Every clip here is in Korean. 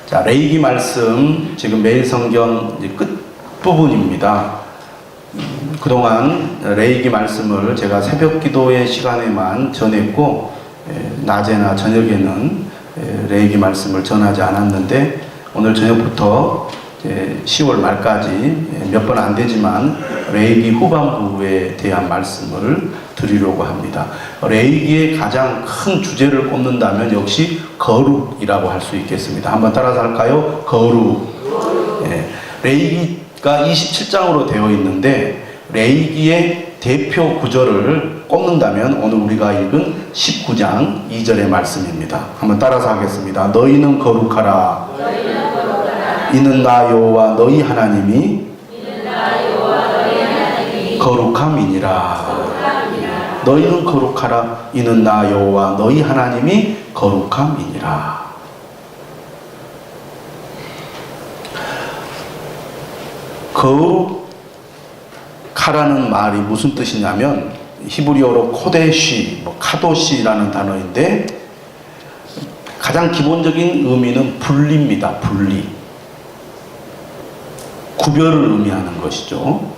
자, 레위기 말씀 지금 매일성경 끝부분입니다. 그동안 레위기 말씀을 제가 새벽 기도의 시간에만 전했고 낮에나 저녁에는 레위기 말씀을 전하지 않았는데 오늘 저녁부터 10월 말까지 몇 번 안 되지만 레위기 후반부에 대한 말씀을 드리려고 합니다. 레위기의 가장 큰 주제를 꼽는다면 역시 거룩이라고 할 수 있겠습니다. 한번 따라서 할까요? 거룩. 레위기가 27장으로 되어 있는데 레위기의 대표 구절을 꼽는다면 오늘 우리가 읽은 19장 2절의 말씀입니다. 한번 따라서 하겠습니다. 너희는 거룩하라. 이는 나 여호와 너희 하나님이 거룩함이니라. 너희는 거룩하라. 이는 나 여호와 너희 하나님이 거룩함이니라. 거룩하라는 말이 무슨 뜻이냐면 히브리어로 코데시, 카도시라는 단어인데 가장 기본적인 의미는 분리입니다. 분리. 구별을 의미하는 것이죠.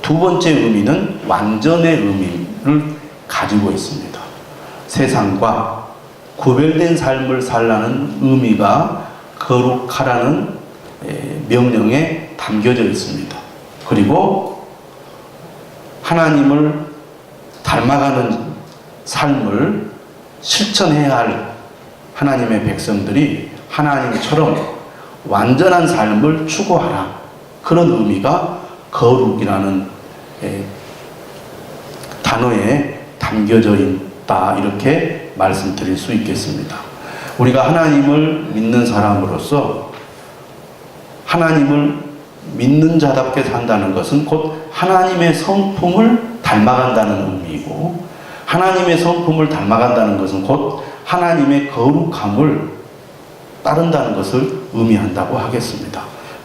두 번째 의미는 완전의 의미를 가지고 있습니다. 세상과 구별된 삶을 살라는 의미가 거룩하라는 명령에 담겨져 있습니다. 그리고 하나님을 닮아가는 삶을 실천해야 할 하나님의 백성들이 하나님처럼 완전한 삶을 추구하라. 그런 의미가 거룩이라는 단어에 담겨져 있다. 이렇게 말씀드릴 수 있겠습니다. 우리가 하나님을 믿는 사람으로서 하나님을 믿는 자답게 산다는 것은 곧 하나님의 성품을 닮아간다는 의미이고 하나님의 성품을 닮아간다는 것은 곧 하나님의 거룩함을 따른다는 것을 의미한다고 하겠습니다.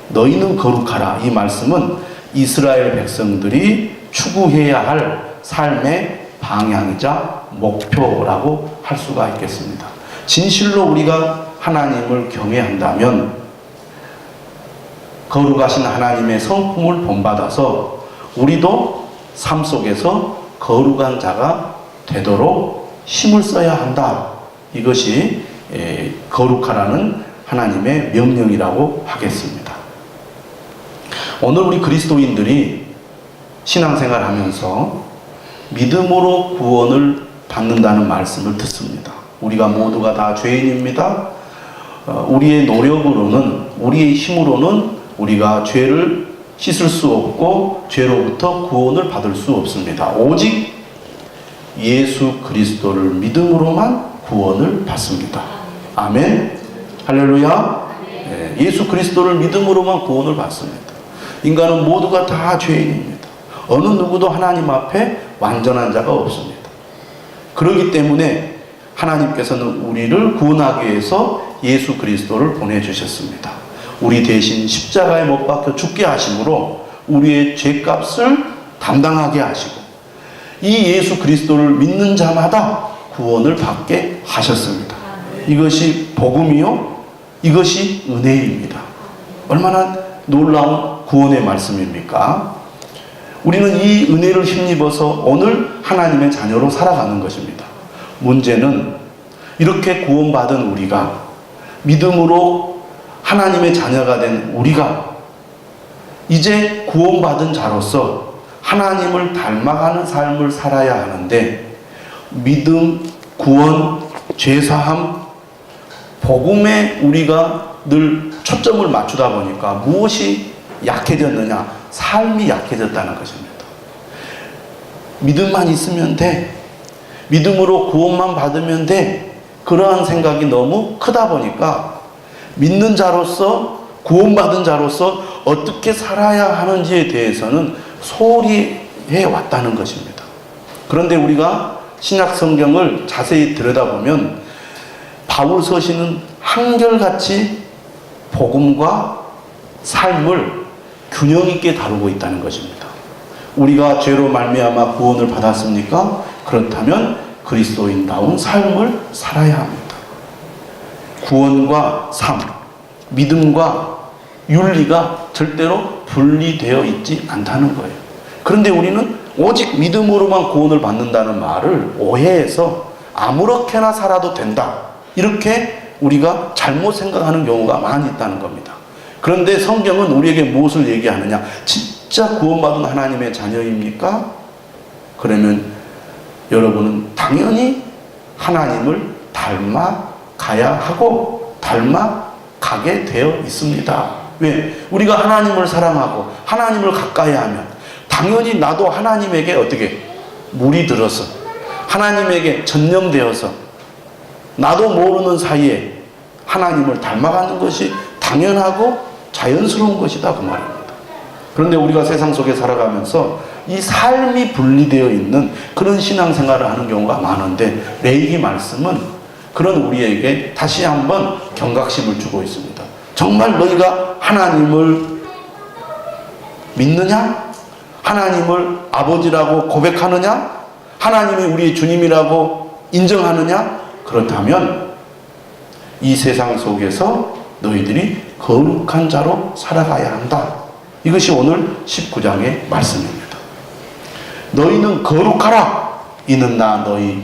너희는 거룩하라. 이 말씀은 이스라엘 백성들이 추구해야 할 삶의 방향이자 목표라고 할 수가 있겠습니다. 진실로 우리가 하나님을 경외한다면 거룩하신 하나님의 성품을 본받아서 우리도 삶 속에서 거룩한 자가 되도록 힘을 써야 한다. 이것이 거룩하라는 하나님의 명령이라고 하겠습니다. 오늘 우리 그리스도인들이 신앙생활 하면서 믿음으로 구원을 받는다는 말씀을 듣습니다. 우리가 모두가 다 죄인입니다. 우리의 노력으로는, 우리의 힘으로는 우리가 죄를 씻을 수 없고 죄로부터 구원을 받을 수 없습니다. 오직 예수 그리스도를 믿음으로만 구원을 받습니다. 아멘. 할렐루야. 예수 그리스도를 믿음으로만 구원을 받습니다. 인간은 모두가 다 죄인입니다. 어느 누구도 하나님 앞에 완전한 자가 없습니다. 그렇기 때문에 하나님께서는 우리를 구원하기 위해서 예수 그리스도를 보내주셨습니다. 우리 대신 십자가에 못 박혀 죽게 하심으로 우리의 죄값을 담당하게 하시고 이 예수 그리스도를 믿는 자마다 구원을 받게 하셨습니다. 이것이 복음이요, 이것이 은혜입니다. 얼마나 놀라운 구원의 말씀입니까? 우리는 이 은혜를 힘입어서 오늘 하나님의 자녀로 살아가는 것입니다. 문제는 이렇게 구원받은 우리가 믿음으로 하나님의 자녀가 된 우리가 이제 구원받은 자로서 하나님을 닮아가는 삶을 살아야 하는데 믿음, 구원, 죄사함, 복음에 우리가 늘 초점을 맞추다 보니까 무엇이 약해졌느냐? 삶이 약해졌다는 것입니다. 믿음만 있으면 돼. 믿음으로 구원만 받으면 돼. 그러한 생각이 너무 크다 보니까 믿는 자로서, 구원받은 자로서 어떻게 살아야 하는지에 대해서는 소홀히 해왔다는 것입니다. 그런데 우리가 신약 성경을 자세히 들여다보면 바울 서신은 한결같이 복음과 삶을 균형 있게 다루고 있다는 것입니다. 우리가 죄로 말미암아 구원을 받았습니까? 그렇다면 그리스도인다운 삶을 살아야 합니다. 구원과 삶, 믿음과 윤리가 절대로 분리되어 있지 않다는 거예요. 그런데 우리는 오직 믿음으로만 구원을 받는다는 말을 오해해서 아무렇게나 살아도 된다, 이렇게 우리가 잘못 생각하는 경우가 많이 있다는 겁니다. 그런데 성경은 우리에게 무엇을 얘기하느냐? 진짜 구원받은 하나님의 자녀입니까? 그러면 여러분은 당연히 하나님을 닮아가야 하고 닮아가게 되어 있습니다. 왜? 우리가 하나님을 사랑하고 하나님을 가까이 하면 당연히 나도 하나님에게 어떻게 물이 들어서 하나님에게 전념되어서 나도 모르는 사이에 하나님을 닮아가는 것이 당연하고 자연스러운 것이다, 그 말입니다. 그런데 우리가 세상 속에 살아가면서 이 삶이 분리되어 있는 그런 신앙생활을 하는 경우가 많은데, 레위기 말씀은 그런 우리에게 다시 한번 경각심을 주고 있습니다. 정말 너희가 하나님을 믿느냐? 하나님을 아버지라고 고백하느냐? 하나님이 우리의 주님이라고 인정하느냐? 그렇다면 이 세상 속에서 너희들이 거룩한 자로 살아가야 한다. 이것이 오늘 19장의 말씀입니다. 너희는 거룩하라. 이는 나 너희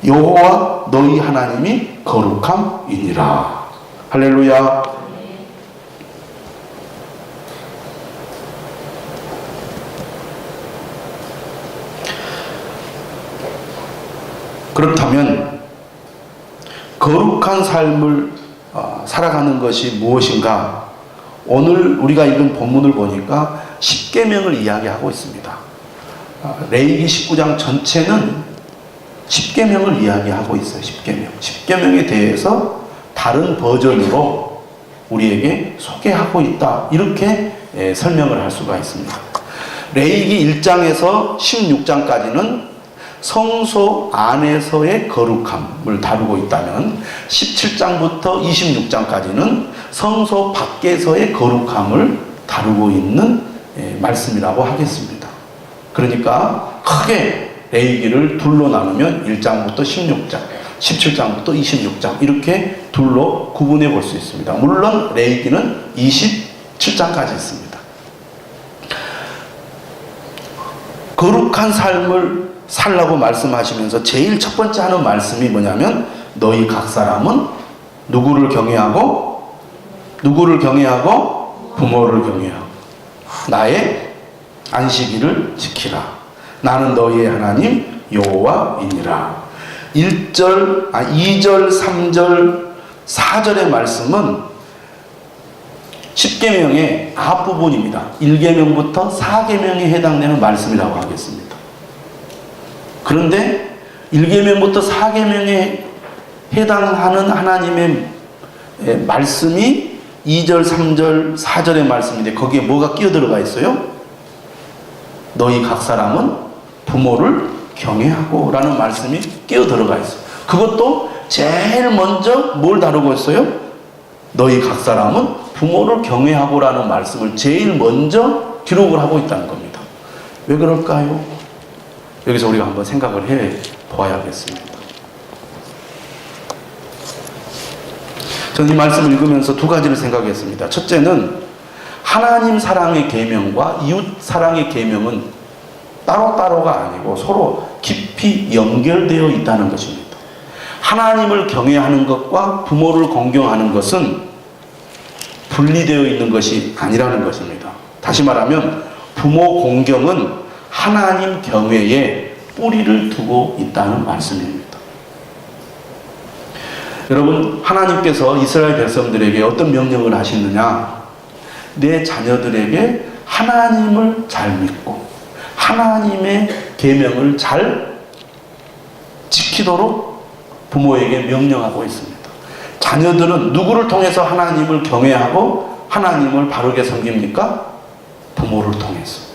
여호와 너희 하나님이 거룩함이니라. 할렐루야. 그렇다면 거룩한 삶을 살아가는 것이 무엇인가? 오늘 우리가 읽은 본문을 보니까 십계명을 이야기하고 있습니다. 레위기 19장 전체는 십계명을 이야기하고 있어요. 십계명에 대해서 다른 버전으로 우리에게 소개하고 있다, 이렇게 설명을 할 수가 있습니다. 레위기 1장에서 16장까지는 성소 안에서의 거룩함을 다루고 있다면 17장부터 26장까지는 성소 밖에서의 거룩함을 다루고 있는 말씀이라고 하겠습니다. 그러니까 크게 레위기를 둘로 나누면 1장부터 16장, 17장부터 26장 이렇게 둘로 구분해 볼 수 있습니다. 물론 레위기는 27장까지 있습니다. 거룩한 삶을 살라고 말씀하시면서 제일 첫 번째 하는 말씀이 뭐냐면, 너희 각 사람은 누구를 경외하고 부모를 경외하고 나의 안식일을 지키라. 나는 너희의 하나님 여호와이니라. 2절, 3절, 4절의 말씀은 10계명의 앞부분입니다. 1계명부터 4계명에 해당되는 말씀이라고 하겠습니다. 그런데 1계명부터 4계명에 해당하는 하나님의 말씀이 2절, 3절, 4절의 말씀인데 거기에 뭐가 끼어들어가 있어요? 너희 각 사람은 부모를 경외하고 라는 말씀이 끼어들어가 있어요. 그것도 제일 먼저 뭘 다루고 있어요? 너희 각 사람은 부모를 경외하고 라는 말씀을 제일 먼저 기록을 하고 있다는 겁니다. 왜 그럴까요? 여기서 우리가 한번 생각을 해 보아야겠습니다. 저는 이 말씀을 읽으면서 두 가지를 생각했습니다. 첫째는 하나님 사랑의 계명과 이웃 사랑의 계명은 따로따로가 아니고 서로 깊이 연결되어 있다는 것입니다. 하나님을 경외하는 것과 부모를 공경하는 것은 분리되어 있는 것이 아니라는 것입니다. 다시 말하면 부모 공경은 하나님 경외에 뿌리를 두고 있다는 말씀입니다. 여러분, 하나님께서 이스라엘 백성들에게 어떤 명령을 하시느냐? 내 자녀들에게 하나님을 잘 믿고 하나님의 계명을 잘 지키도록 부모에게 명령하고 있습니다. 자녀들은 누구를 통해서 하나님을 경외하고 하나님을 바르게 섬깁니까? 부모를 통해서.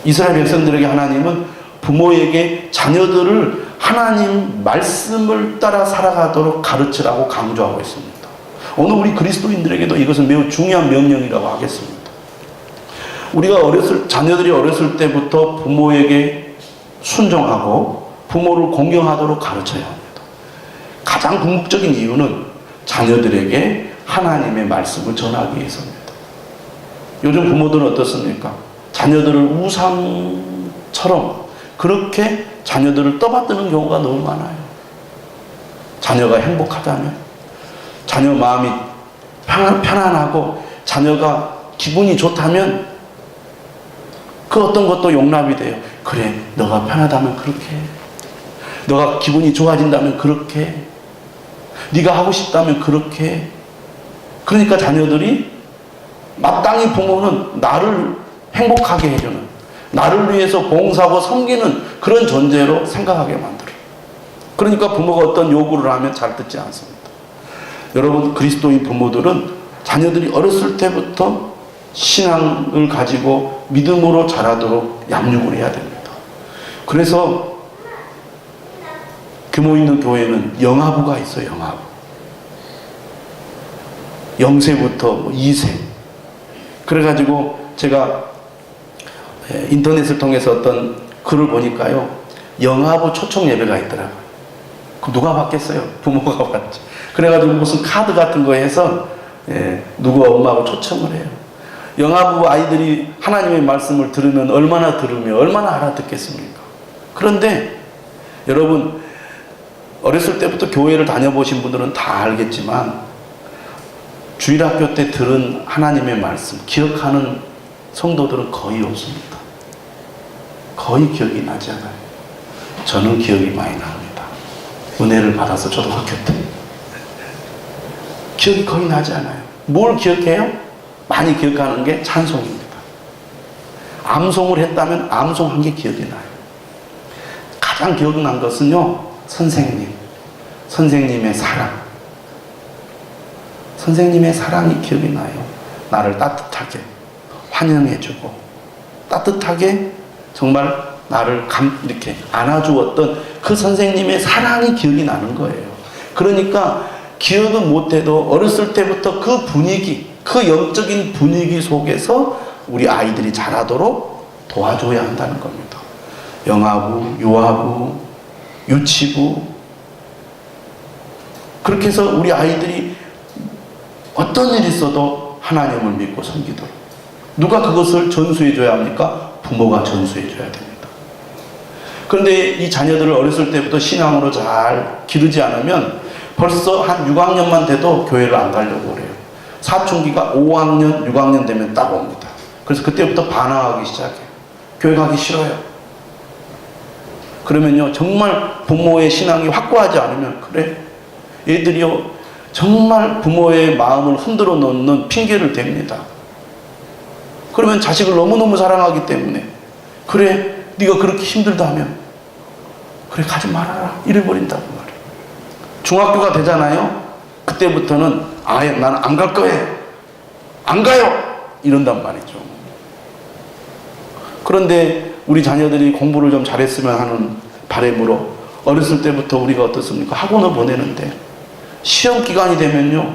이스라엘 백성들에게 하나님은 부모에게 자녀들을 하나님 말씀을 따라 살아가도록 가르치라고 강조하고 있습니다. 오늘 우리 그리스도인들에게도 이것은 매우 중요한 명령이라고 하겠습니다. 우리가 자녀들이 어렸을 때부터 부모에게 순종하고 부모를 공경하도록 가르쳐야 합니다. 가장 궁극적인 이유는 자녀들에게 하나님의 말씀을 전하기 위해서입니다. 요즘 부모들은 어떻습니까? 자녀들을 우상처럼 그렇게 자녀들을 떠받드는 경우가 너무 많아요. 자녀가 행복하다면, 자녀 마음이 편안하고 자녀가 기분이 좋다면 그 어떤 것도 용납이 돼요. 그래, 너가 편하다면 그렇게 해. 너가 기분이 좋아진다면 그렇게 해. 네가 하고 싶다면 그렇게 해. 그러니까 자녀들이 마땅히 부모는 나를 행복하게 해주는, 나를 위해서 봉사하고 섬기는 그런 존재로 생각하게 만들어요. 그러니까 부모가 어떤 요구를 하면 잘 듣지 않습니다. 여러분, 그리스도인 부모들은 자녀들이 어렸을 때부터 신앙을 가지고 믿음으로 자라도록 양육을 해야 됩니다. 그래서 규모 있는 교회는 영아부가 있어요. 영아부. 0세부터 2세. 그래가지고 제가 인터넷을 통해서 어떤 글을 보니까요, 영아부 초청 예배가 있더라고요. 그 누가 받겠어요? 부모가 받지. 그래가지고 무슨 카드 같은 거 해서 누구 엄마하고 초청을 해요. 영아부 아이들이 하나님의 말씀을 들으면 얼마나 알아듣겠습니까? 그런데 여러분, 어렸을 때부터 교회를 다녀보신 분들은 다 알겠지만 주일학교 때 들은 하나님의 말씀 기억하는 성도들은 거의 없습니다. 거의 기억이 나지 않아요. 저는 기억이 많이 납니다. 은혜를 받아서 초등학교 때 기억이 거의 나지 않아요. 뭘 기억해요? 많이 기억하는 게 찬송입니다. 암송을 했다면 암송한 게 기억이 나요. 가장 기억난 것은요, 선생님의 사랑. 선생님의 사랑이 기억이 나요. 나를 따뜻하게 환영해주고 따뜻하게 정말 나를 이렇게 안아주었던 그 선생님의 사랑이 기억이 나는 거예요. 그러니까 기억은 못해도 어렸을 때부터 그 분위기, 그 영적인 분위기 속에서 우리 아이들이 자라도록 도와줘야 한다는 겁니다. 영아부, 유아부, 유치부, 그렇게 해서 우리 아이들이 어떤 일이 있어도 하나님을 믿고 섬기도록. 누가 그것을 전수해줘야 합니까? 부모가 전수해줘야 됩니다. 그런데 이 자녀들을 어렸을 때부터 신앙으로 잘 기르지 않으면 벌써 한 6학년만 돼도 교회를 안 가려고 그래요. 사춘기가 5학년, 6학년 되면 딱 옵니다. 그래서 그때부터 반항하기 시작해요. 교회 가기 싫어요. 그러면요, 정말 부모의 신앙이 확고하지 않으면, 그래, 얘들이요, 정말 부모의 마음을 흔들어 놓는 핑계를 댑니다. 그러면 자식을 너무너무 사랑하기 때문에, 그래, 네가 그렇게 힘들다면 그래, 가지 말아라, 이래버린다고 말이에요. 중학교가 되잖아요. 그때부터는 아예 나는 안 갈 거예요, 안 가요, 이런단 말이죠. 그런데 우리 자녀들이 공부를 좀 잘했으면 하는 바람으로 어렸을 때부터 우리가 어떻습니까? 학원을 보내는데 시험 기간이 되면요,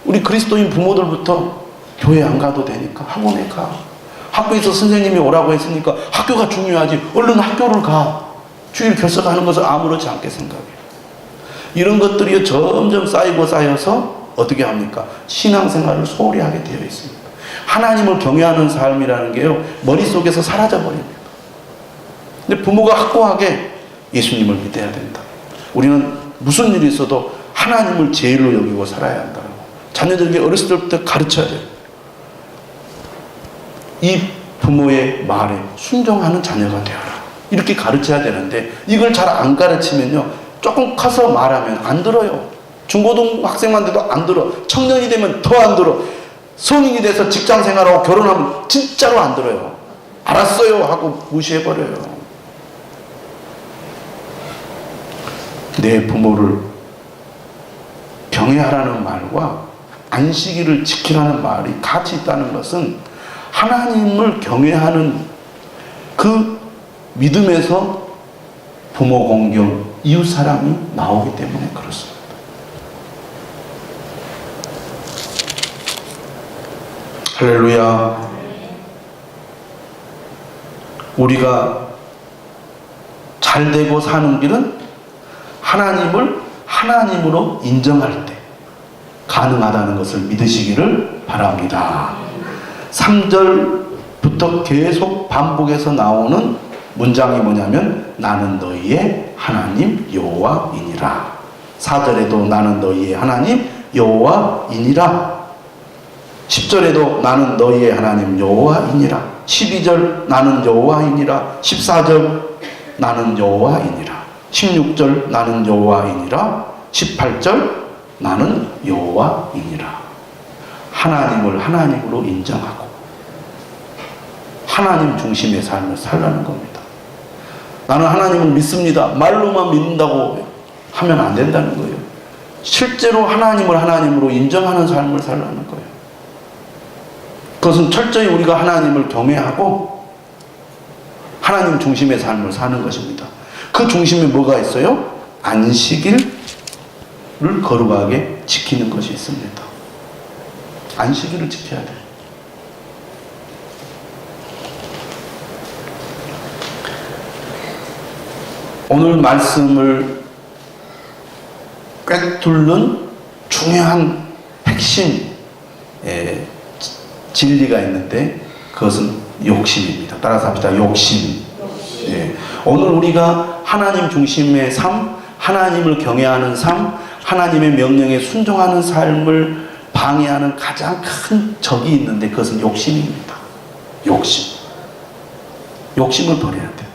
우리 그리스도인 부모들부터 교회 안 가도 되니까 학원에 가. 학교에서 선생님이 오라고 했으니까 학교가 중요하지, 얼른 학교를 가. 주일 결석하는 것을 아무렇지 않게 생각해요. 이런 것들이 점점 쌓이고 쌓여서 어떻게 합니까? 신앙생활을 소홀히 하게 되어 있습니다. 하나님을 경외하는 삶이라는 게요, 머릿속에서 사라져버립니다. 근데 부모가 확고하게 예수님을 믿어야 된다. 우리는 무슨 일이 있어도 하나님을 제일로 여기고 살아야 한다고 자녀들에게 어렸을 때부터 가르쳐야 돼요. 이 부모의 말에 순종하는 자녀가 되어라, 이렇게 가르쳐야 되는데 이걸 잘 안 가르치면요, 조금 커서 말하면 안 들어요. 중고등학생만 돼도 안 들어. 청년이 되면 더 안 들어. 성인이 돼서 직장 생활하고 결혼하면 진짜로 안 들어요. 알았어요 하고 무시해버려요. 내 부모를 경외하라는 말과 안식일을 지키라는 말이 같이 있다는 것은 하나님을 경외하는 그 믿음에서 부모 공경, 이웃 사랑이 나오기 때문에 그렇습니다. 할렐루야. 우리가 잘 되고 사는 길은 하나님을 하나님으로 인정할 때가 가능하다는 것을 믿으시기를 바랍니다. 3절부터 계속 반복해서 나오는 문장이 뭐냐면 나는 너희의 하나님 여호와이니라. 4절에도 나는 너희의 하나님 여호와이니라. 10절에도 나는 너희의 하나님 여호와이니라. 12절 나는 여호와이니라. 14절 나는 여호와이니라. 16절 나는 여호와이니라. 18절 나는 여호와이니라. 하나님을 하나님으로 인정하고 하나님 중심의 삶을 살라는 겁니다. 나는 하나님을 믿습니다. 말로만 믿는다고 하면 안 된다는 거예요. 실제로 하나님을 하나님으로 인정하는 삶을 살라는 거예요. 그것은 철저히 우리가 하나님을 경외하고 하나님 중심의 삶을 사는 것입니다. 그 중심에 뭐가 있어요? 안식일을 거룩하게 지키는 것이 있습니다. 안식일을 지켜야 돼요. 오늘 말씀을 꿰뚫는 중요한 핵심 진리가 있는데 그것은 욕심입니다. 따라서 합시다. 욕심. 예. 오늘 우리가 하나님 중심의 삶, 하나님을 경외하는 삶, 하나님의 명령에 순종하는 삶을 방해하는 가장 큰 적이 있는데 그것은 욕심입니다. 욕심. 욕심을 버려야 돼요.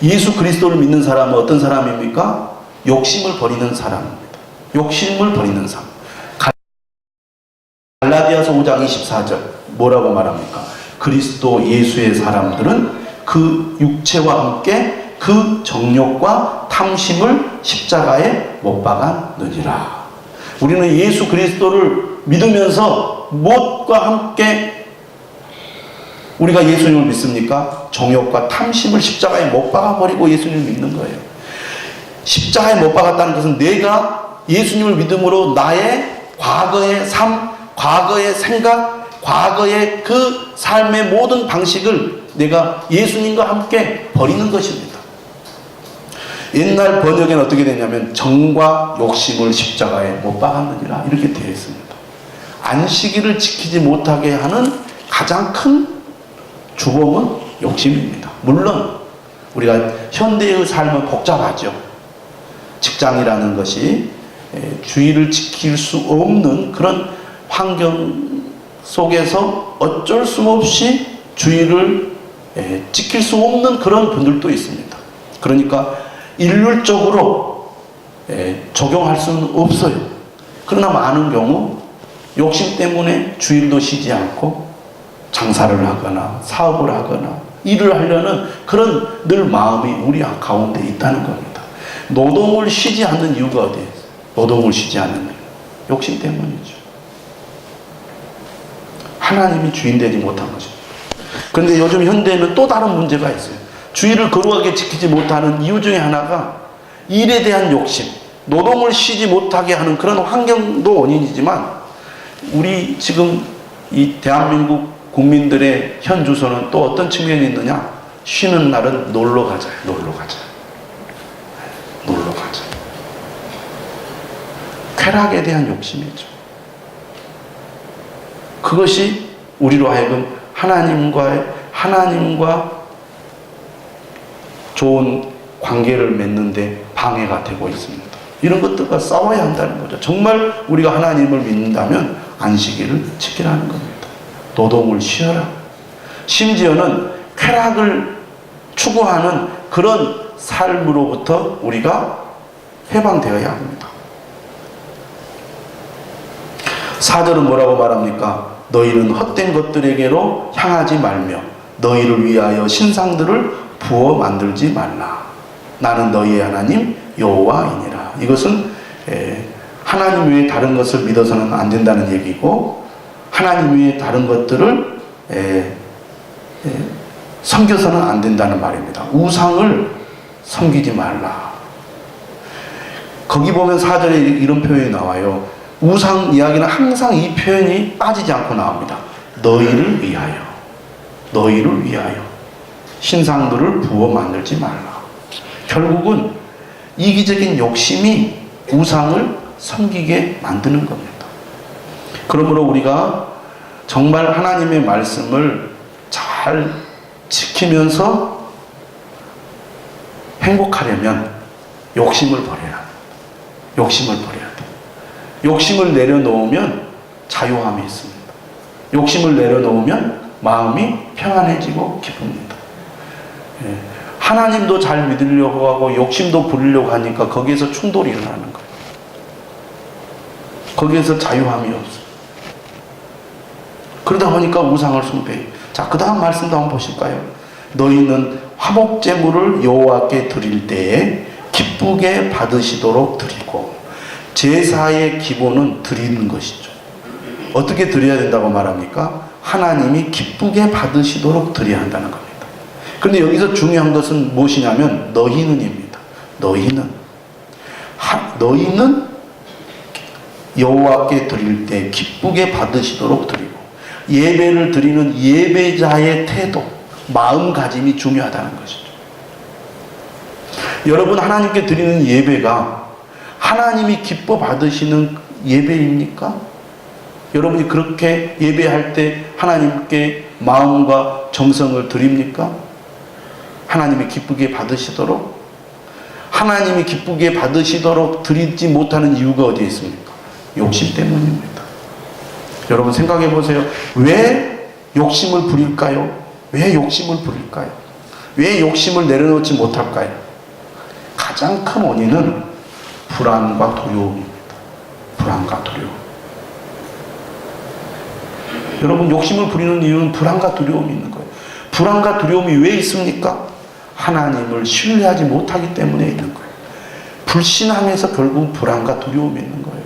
예수 그리스도를 믿는 사람은 어떤 사람입니까? 욕심을 버리는 사람입니다. 욕심을 버리는 삶. 갈라디아서 5장 24절 뭐라고 말합니까? 그리스도 예수의 사람들은 그 육체와 함께 그 정욕과 탐심을 십자가에 못 박았느니라. 우리는 예수 그리스도를 믿으면서 무엇과 함께 우리가 예수님을 믿습니까? 정욕과 탐심을 십자가에 못 박아버리고 예수님을 믿는 거예요. 십자가에 못 박았다는 것은 내가 예수님을 믿음으로 나의 과거의 삶, 과거의 생각, 과거의 그 삶의 모든 방식을 내가 예수님과 함께 버리는 것입니다. 옛날 번역에는 어떻게 되냐면 정과 욕심을 십자가에 못 박았느니라 이렇게 되어 있습니다. 안식일을 지키지 못하게 하는 가장 큰 주범은 욕심입니다. 물론 우리가 현대의 삶은 복잡하죠. 직장이라는 것이 주의를 지킬 수 없는 그런 환경 속에서 어쩔 수 없이 주의를 지킬 수 없는 그런 분들도 있습니다. 그러니까 일률적으로 적용할 수는 없어요. 그러나 많은 경우 욕심 때문에 주일도 쉬지 않고 장사를 하거나 사업을 하거나 일을 하려는 그런 늘 마음이 우리 가운데 있다는 겁니다. 노동을 쉬지 않는 이유가 어디에요? 노동을 쉬지 않는 이유. 욕심 때문이죠. 하나님이 주인 되지 못한 것입니다. 그런데 요즘 현대에는 또 다른 문제가 있어요. 주의를 거룩하게 지키지 못하는 이유 중에 하나가 일에 대한 욕심, 노동을 쉬지 못하게 하는 그런 환경도 원인이지만 우리 지금 이 대한민국 국민들의 현 주소는 또 어떤 측면이 있느냐? 쉬는 날은 놀러 가자. 놀러 가자. 놀러 가자. 쾌락에 대한 욕심이죠. 그것이 우리로 하여금 하나님과 좋은 관계를 맺는데 방해가 되고 있습니다. 이런 것들과 싸워야 한다는 거죠. 정말 우리가 하나님을 믿는다면 안식일을 지키라는 겁니다. 노동을 쉬어라. 심지어는 쾌락을 추구하는 그런 삶으로부터 우리가 해방되어야 합니다. 4절은 뭐라고 말합니까? 너희는 헛된 것들에게로 향하지 말며 너희를 위하여 신상들을 부어 만들지 말라. 나는 너희의 하나님 여호와이니라. 이것은 하나님 외에 다른 것을 믿어서는 안 된다는 얘기고 하나님 외에 다른 것들을 섬겨서는 안 된다는 말입니다. 우상을 섬기지 말라. 거기 보면 4절에 이런 표현이 나와요. 우상 이야기는 항상 이 표현이 빠지지 않고 나옵니다. 너희를 위하여. 너희를 위하여. 신상들을 부어 만들지 말라. 결국은 이기적인 욕심이 우상을 섬기게 만드는 겁니다. 그러므로 우리가 정말 하나님의 말씀을 잘 지키면서 행복하려면 욕심을 버려야 돼. 욕심을 버려야 돼. 욕심을 내려놓으면 자유함이 있습니다. 욕심을 내려놓으면 마음이 평안해지고 기쁩니다. 예. 하나님도 잘 믿으려고 하고 욕심도 부리려고 하니까 거기에서 충돌이 일어나는 거예요. 거기에서 자유함이 없어요. 그러다 보니까 우상을 숭배해요. 자, 그 다음 말씀도 한번 보실까요? 너희는 화목제물을 여호와께 드릴 때에 기쁘게 받으시도록 드리고, 제사의 기본은 드리는 것이죠. 어떻게 드려야 된다고 말합니까? 하나님이 기쁘게 받으시도록 드려야 한다는 겁니다. 그런데 여기서 중요한 것은 무엇이냐면 너희는입니다. 너희는 여호와께 드릴 때 기쁘게 받으시도록 드리고, 예배를 드리는 예배자의 태도, 마음가짐이 중요하다는 것이죠. 여러분, 하나님께 드리는 예배가 하나님이 기뻐 받으시는 예배입니까? 여러분이 그렇게 예배할 때 하나님께 마음과 정성을 드립니까? 하나님이 기쁘게 받으시도록? 하나님이 기쁘게 받으시도록 드리지 못하는 이유가 어디에 있습니까? 욕심 때문입니다. 여러분 생각해 보세요. 왜 욕심을 부릴까요? 왜 욕심을 부릴까요? 왜 욕심을 내려놓지 못할까요? 가장 큰 원인은 불안과 두려움입니다. 불안과 두려움. 여러분, 욕심을 부리는 이유는 불안과 두려움이 있는 거예요. 불안과 두려움이 왜 있습니까? 하나님을 신뢰하지 못하기 때문에 있는 거예요. 불신앙에서 결국 불안과 두려움이 있는 거예요.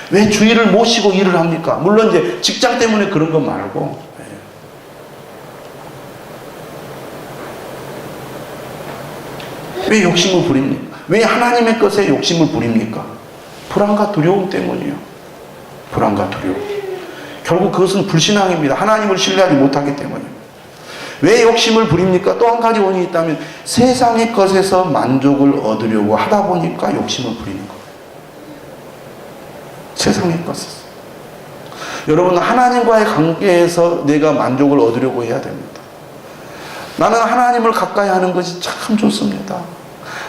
왜 주일을 모시고 일을 합니까? 물론 이제 직장 때문에 그런 거 말고. 왜 욕심을 부립니까? 왜 하나님의 것에 욕심을 부립니까? 불안과 두려움 때문이에요. 불안과 두려움. 결국 그것은 불신앙입니다. 하나님을 신뢰하지 못하기 때문입니다. 왜 욕심을 부립니까? 또 한 가지 원인이 있다면 세상의 것에서 만족을 얻으려고 하다 보니까 욕심을 부리는 거예요. 세상의 것에서. 여러분, 하나님과의 관계에서 내가 만족을 얻으려고 해야 됩니다. 나는 하나님을 가까이 하는 것이 참 좋습니다.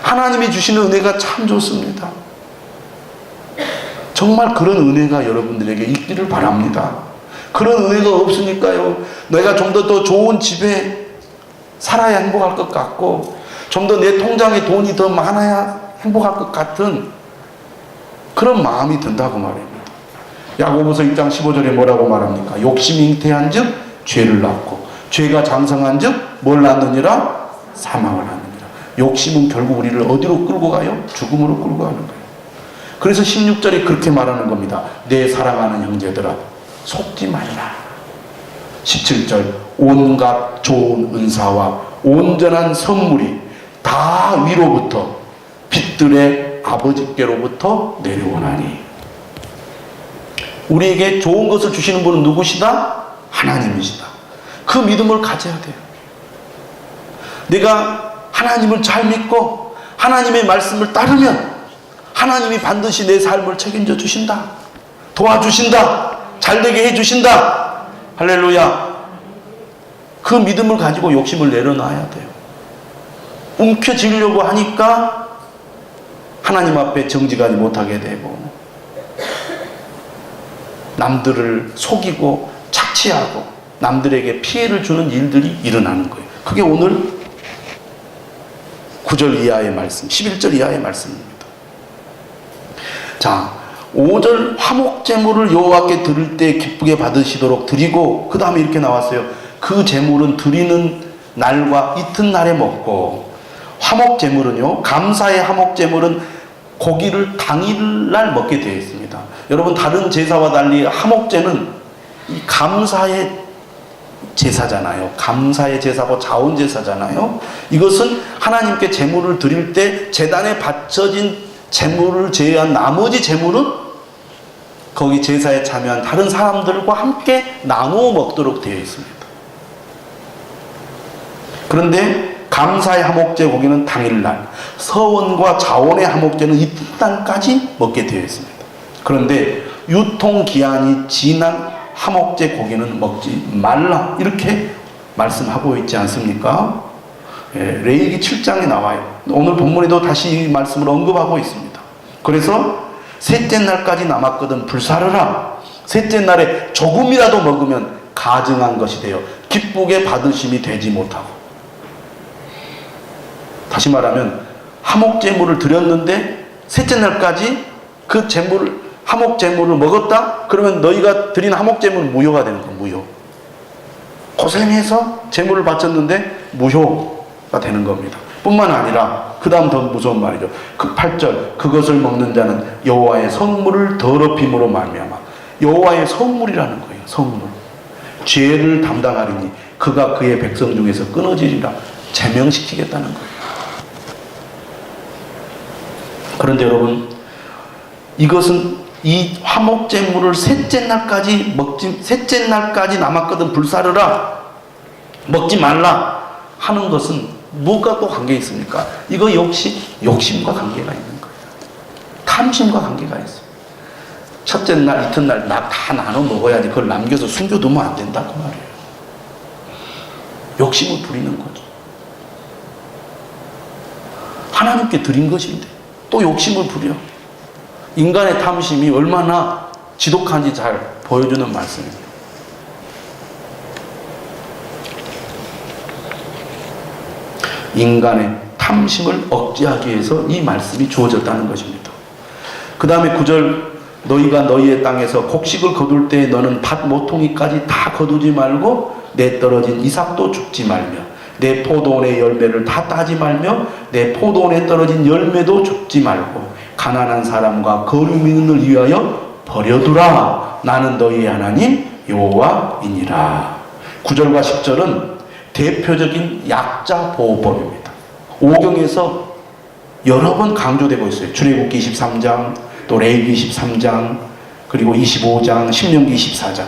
하나님이 주시는 은혜가 참 좋습니다. 정말 그런 은혜가 여러분들에게 있기를 바랍니다. 그런 은혜가 없으니까요, 내가 좀 더 좋은 집에 살아야 행복할 것 같고, 좀 더 내 통장에 돈이 더 많아야 행복할 것 같은 그런 마음이 든다고 말입니다. 야고보서 1장 15절에 뭐라고 말합니까? 욕심이 잉태한 즉 죄를 낳고, 죄가 장성한 즉 뭘 낳느니라? 사망을 낳느니라. 욕심은 결국 우리를 어디로 끌고 가요? 죽음으로 끌고 가는 거예요. 그래서 16절에 그렇게 말하는 겁니다. 내 사랑하는 형제들아, 속지 말라. 17절, 온갖 좋은 은사와 온전한 선물이 다 위로부터 빛들의 아버지께로부터 내려오나니. 우리에게 좋은 것을 주시는 분은 누구시다? 하나님이시다. 그 믿음을 가져야 돼요. 내가 하나님을 잘 믿고 하나님의 말씀을 따르면 하나님이 반드시 내 삶을 책임져 주신다. 도와주신다. 잘되게 해주신다. 할렐루야. 그 믿음을 가지고 욕심을 내려놔야 돼요. 움켜쥐려고 하니까 하나님 앞에 정직하지 못하게 되고, 남들을 속이고 착취하고 남들에게 피해를 주는 일들이 일어나는 거예요. 그게 오늘 9절 이하의 말씀, 11절 이하의 말씀입니다. 자, 5절 화목제물을 여호와께 드릴 때 기쁘게 받으시도록 드리고, 그 다음에 이렇게 나왔어요. 그 제물은 드리는 날과 이튿날에 먹고, 화목제물은요, 감사의 화목제물은 고기를 당일날 먹게 되어 있습니다. 여러분, 다른 제사와 달리 화목제는 이 감사의 제사잖아요. 감사의 제사고 자원 제사잖아요. 이것은 하나님께 제물을 드릴 때 제단에 바쳐진 제물을 제외한 나머지 제물은 거기 제사에 참여한 다른 사람들과 함께 나누어 먹도록 되어 있습니다. 그런데 감사의 화목제 고기는 당일날, 서원과 자원의 화목제는 이튿날까지 먹게 되어 있습니다. 그런데 유통기한이 지난 화목제 고기는 먹지 말라 이렇게 말씀하고 있지 않습니까? 레위기 7장에 나와요. 오늘 본문에도 다시 이 말씀을 언급하고 있습니다. 그래서 셋째 날까지 남았거든 불사르라. 셋째 날에 조금이라도 먹으면 가증한 것이 되어 기쁘게 받으심이 되지 못하고. 다시 말하면 화목제물을 드렸는데 셋째 날까지 그 제물을 화목제물을 먹었다? 그러면 너희가 드린 화목제물은 무효가 되는 거예요. 무효. 고생해서 제물을 바쳤는데 무효가 되는 겁니다. 뿐만 아니라 그 다음 더 무서운 말이죠. 그 8절 그것을 먹는 자는 여호와의 성물을 더럽힘으로 말미암아. 여호와의 성물이라는 거예요. 성물. 죄를 담당하리니 그가 그의 백성 중에서 끊어지리라. 제명시키겠다는 거예요. 그런데 여러분, 이것은 이 화목제물을 셋째 날까지 셋째 날까지 남았거든 불사르라, 먹지 말라 하는 것은 뭐가 또 관계 있습니까? 이거 역시 욕심과 관계가 있는 거예요. 탐심과 관계가 있어요. 첫째 날, 이튿날 다 나눠 먹어야지 그걸 남겨서 숨겨두면 안 된다고 말이에요. 욕심을 부리는 거죠. 하나님께 드린 것인데 또 욕심을 부려. 인간의 탐심이 얼마나 지독한지 잘 보여주는 말씀입니다. 인간의 탐심을 억제하기 위해서 이 말씀이 주어졌다는 것입니다. 그 다음에 9절 너희가 너희의 땅에서 곡식을 거둘 때 너는 밭 모퉁이까지 다 거두지 말고 내 떨어진 이삭도 줍지 말며 내 포도원의 열매를 다 따지 말며 내 포도원에 떨어진 열매도 줍지 말고 가난한 사람과 거류민을 위하여 버려두라. 나는 너희의 하나님 여호와이니라. 9절과 10절은 대표적인 약자 보호법입니다. 오경에서 여러 번 강조되고 있어요. 출애굽기 23장, 또 레위기 23장, 그리고 25장, 신명기 24장.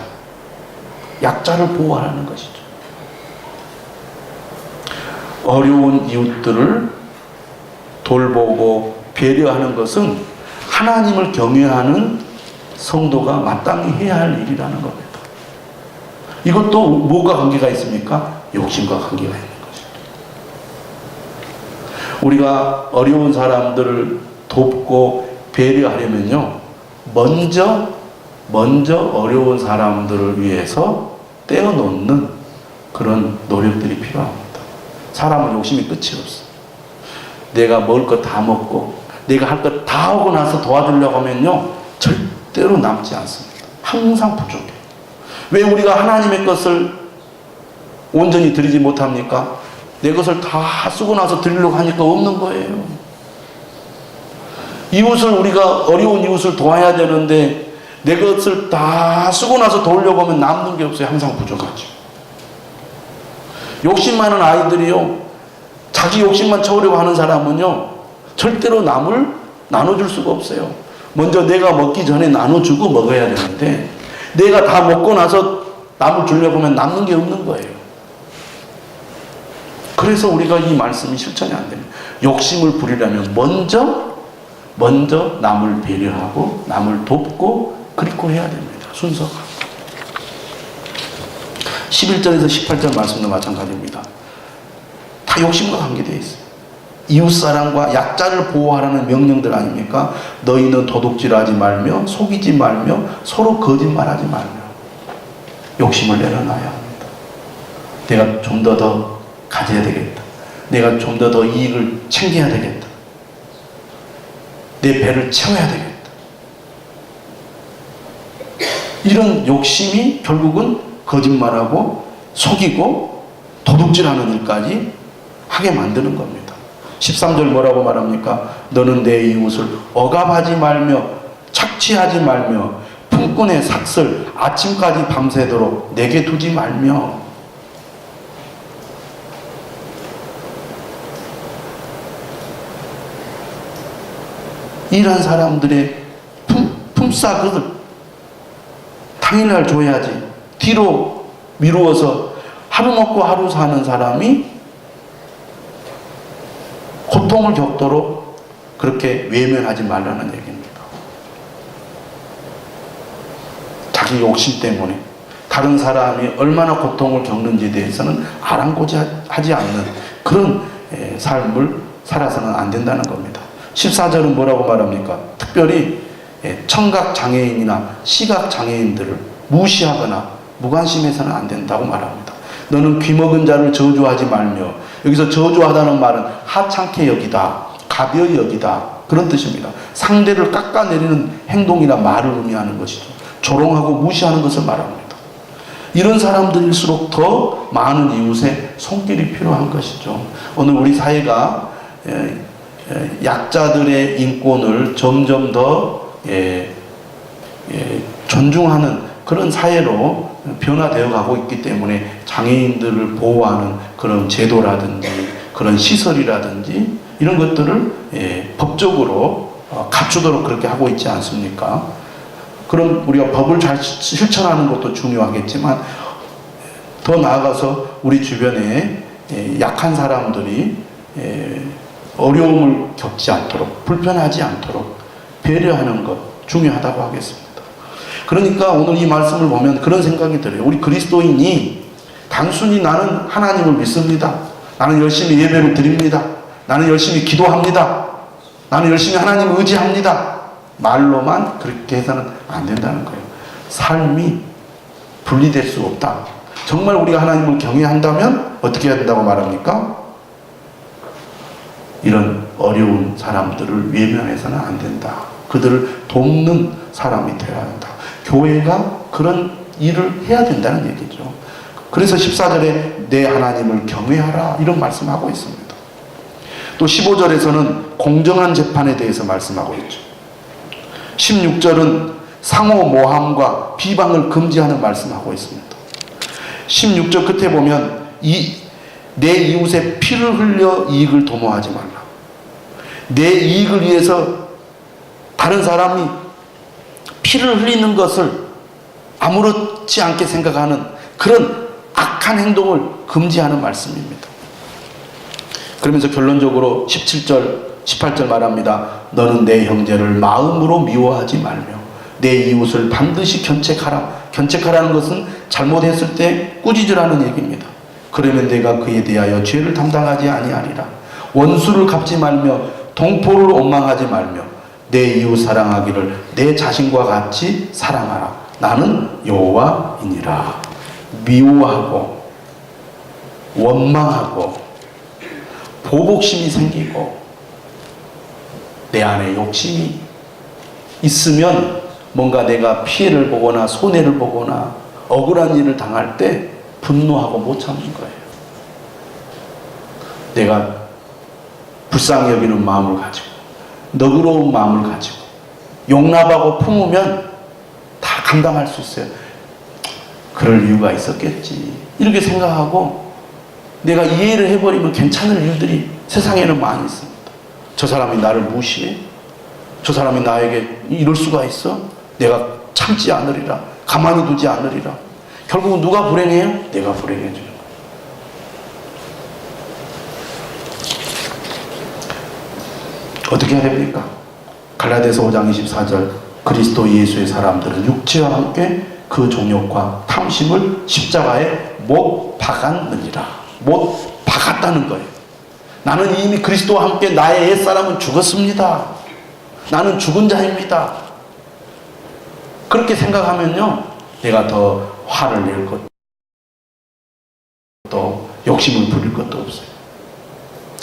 약자를 보호하라는 것이죠. 어려운 이웃들을 돌보고 배려하는 것은 하나님을 경외하는 성도가 마땅히 해야 할 일이라는 겁니다. 이것도 뭐가 관계가 있습니까? 욕심과 관계가 있는 것이죠. 우리가 어려운 사람들을 돕고 배려하려면요, 먼저 어려운 사람들을 위해서 떼어놓는 그런 노력들이 필요합니다. 사람은 욕심이 끝이 없어. 내가 먹을 거 다 먹고 내가 할 것 다 하고 나서 도와주려고 하면요, 절대로 남지 않습니다. 항상 부족해. 왜 우리가 하나님의 것을 온전히 드리지 못합니까? 내 것을 다 쓰고 나서 드리려고 하니까 없는 거예요. 이웃을, 우리가 어려운 이웃을 도와야 되는데 내 것을 다 쓰고 나서 도우려고 하면 남는 게 없어요. 항상 부족하죠. 욕심 많은 아이들이요, 자기 욕심만 채우려고 하는 사람은요, 절대로 남을 나눠줄 수가 없어요. 먼저 내가 먹기 전에 나눠주고 먹어야 되는데 내가 다 먹고 나서 남을 주려고 하면 남는 게 없는 거예요. 그래서 우리가 이 말씀이 실천이 안 됩니다. 욕심을 부리려면 먼저 남을 배려하고 남을 돕고 그리고 해야 됩니다. 순서가. 11절에서 18절 말씀도 마찬가지입니다. 다 욕심과 관계되어 있어요. 이웃사랑과 약자를 보호하라는 명령들 아닙니까? 너희는 도둑질하지 말며 속이지 말며 서로 거짓말하지 말며. 욕심을 내려놔야 합니다. 내가 좀 더 가져야 되겠다. 내가 좀 더 이익을 챙겨야 되겠다. 내 배를 채워야 되겠다. 이런 욕심이 결국은 거짓말하고 속이고 도둑질하는 일까지 하게 만드는 겁니다. 13절 뭐라고 말합니까? 너는 내 이웃을 억압하지 말며 착취하지 말며 품꾼의 삭슬 아침까지 밤새도록 내게 두지 말며. 이런 사람들의 품삯을 당일날 줘야지 뒤로 미루어서 하루 먹고 하루 사는 사람이 고통을 겪도록 그렇게 외면하지 말라는 얘기입니다. 자기 욕심 때문에 다른 사람이 얼마나 고통을 겪는지에 대해서는 아랑곳하지 않는 그런 삶을 살아서는 안 된다는 겁니다. 14절은 뭐라고 말합니까? 특별히 청각장애인이나 시각장애인들을 무시하거나 무관심해서는 안 된다고 말합니다. 너는 귀먹은 자를 저주하지 말며, 여기서 저주하다는 말은 하찮게 여기다, 가벼이 여기다, 그런 뜻입니다. 상대를 깎아내리는 행동이나 말을 의미하는 것이죠. 조롱하고 무시하는 것을 말합니다. 이런 사람들일수록 더 많은 이웃의 손길이 필요한 것이죠. 오늘 우리 사회가 약자들의 인권을 점점 더 존중하는 그런 사회로 변화되어 가고 있기 때문에 장애인들을 보호하는 그런 제도라든지 그런 시설이라든지 이런 것들을 법적으로 갖추도록 그렇게 하고 있지 않습니까? 그럼 우리가 법을 잘 실천하는 것도 중요하겠지만 더 나아가서 우리 주변에 약한 사람들이 어려움을 겪지 않도록, 불편하지 않도록 배려하는 것 중요하다고 하겠습니다. 그러니까 오늘 이 말씀을 보면 그런 생각이 들어요. 우리 그리스도인이 단순히 나는 하나님을 믿습니다, 나는 열심히 예배를 드립니다, 나는 열심히 기도합니다, 나는 열심히 하나님을 의지합니다, 말로만 그렇게 해서는 안 된다는 거예요. 삶이 분리될 수 없다. 정말 우리가 하나님을 경외한다면 어떻게 해야 된다고 말합니까? 이런 어려운 사람들을 외면해서는 안 된다. 그들을 돕는 사람이 되어야 한다. 교회가 그런 일을 해야 된다는 얘기죠. 그래서 14절에 내 하나님을 경외하라 이런 말씀하고 있습니다. 또 15절에서는 공정한 재판에 대해서 말씀하고 있죠. 16절은 상호 모함과 비방을 금지하는 말씀하고 있습니다. 16절 끝에 보면 내 이웃의 피를 흘려 이익을 도모하지 말라. 내 이익을 위해서 다른 사람이 피를 흘리는 것을 아무렇지 않게 생각하는 그런 악한 행동을 금지하는 말씀입니다. 그러면서 결론적으로 17절, 18절 말합니다. 너는 내 형제를 마음으로 미워하지 말며 내 이웃을 반드시 견책하라. 견책하라는 것은 잘못했을 때 꾸짖으라는 얘기입니다. 그러면 내가 그에 대하여 죄를 담당하지 아니하리라. 원수를 갚지 말며 동포를 원망하지 말며 내 이웃 사랑하기를 내 자신과 같이 사랑하라. 나는 여호와이니라. 미워하고 원망하고 보복심이 생기고 내 안에 욕심이 있으면 뭔가 내가 피해를 보거나 손해를 보거나 억울한 일을 당할 때 분노하고 못 참는 거예요. 내가 불쌍히 여기는 마음을 가지고 너그러운 마음을 가지고 용납하고 품으면 다 감당할 수 있어요. 그럴 이유가 있었겠지 이렇게 생각하고 내가 이해를 해버리면 괜찮을 일들이 세상에는 많이 있습니다. 저 사람이 나를 무시해? 저 사람이 나에게 이럴 수가 있어? 내가 참지 않으리라. 가만히 두지 않으리라. 결국은 누가 불행해요? 내가 불행해지는 거예요. 어떻게 해야 됩니까? 갈라디아서 5장 24절 그리스도 예수의 사람들은 육체와 함께 그 정욕과 탐심을 십자가에 못 박았느니라. 못 박았다는 거예요. 나는 이미 그리스도와 함께 나의 옛사람은 죽었습니다. 나는 죽은 자입니다. 그렇게 생각하면요, 내가 더 화를 낼 것도 욕심을 부릴 것도 없어요.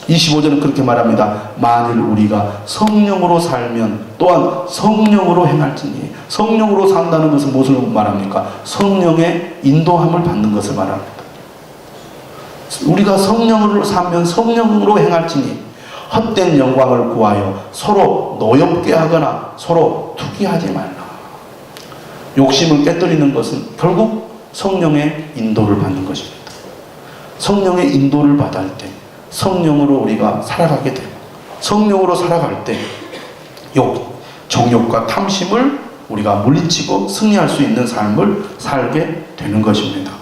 25절은 그렇게 말합니다. 만일 우리가 성령으로 살면 또한 성령으로 행할지니. 성령으로 산다는 것은 무엇을 말합니까? 성령의 인도함을 받는 것을 말합니다. 우리가 성령으로 살면 성령으로 행할지니 헛된 영광을 구하여 서로 노엽게 하거나 서로 투기하지 말라. 욕심을 깨뜨리는 것은 결국 성령의 인도를 받는 것입니다. 성령의 인도를 받을 때 성령으로 우리가 살아가게 되고 성령으로 살아갈 때 정욕과 탐심을 우리가 물리치고 승리할 수 있는 삶을 살게 되는 것입니다.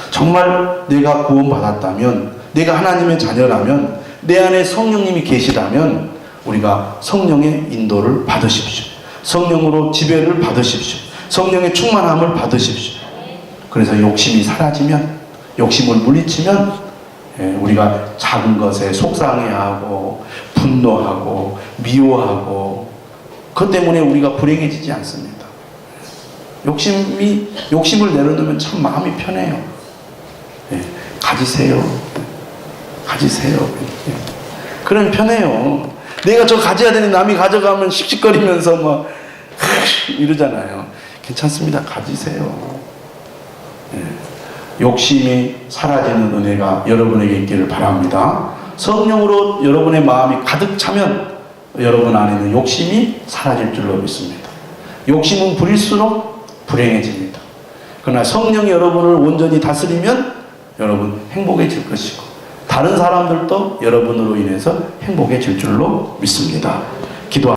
정말 내가 구원받았다면, 내가 하나님의 자녀라면, 내 안에 성령님이 계시다면 우리가 성령의 인도를 받으십시오. 성령으로 지배를 받으십시오. 성령의 충만함을 받으십시오. 그래서 욕심이 사라지면, 욕심을 물리치면 우리가 작은 것에 속상해하고 분노하고 미워하고 그것 때문에 우리가 불행해지지 않습니다. 욕심을 내려놓으면 참 마음이 편해요. 가지세요. 가지세요. 그럼 편해요. 내가 저 가져야 되는 남이 가져가면 씩씩거리면서 막 이러잖아요. 괜찮습니다. 가지세요. 욕심이 사라지는 은혜가 여러분에게 있기를 바랍니다. 성령으로 여러분의 마음이 가득 차면 여러분 안에는 욕심이 사라질 줄로 믿습니다. 욕심은 부릴수록 불행해집니다. 그러나 성령이 여러분을 온전히 다스리면 여러분 행복해질 것이고 다른 사람들도 여러분으로 인해서 행복해질 줄로 믿습니다.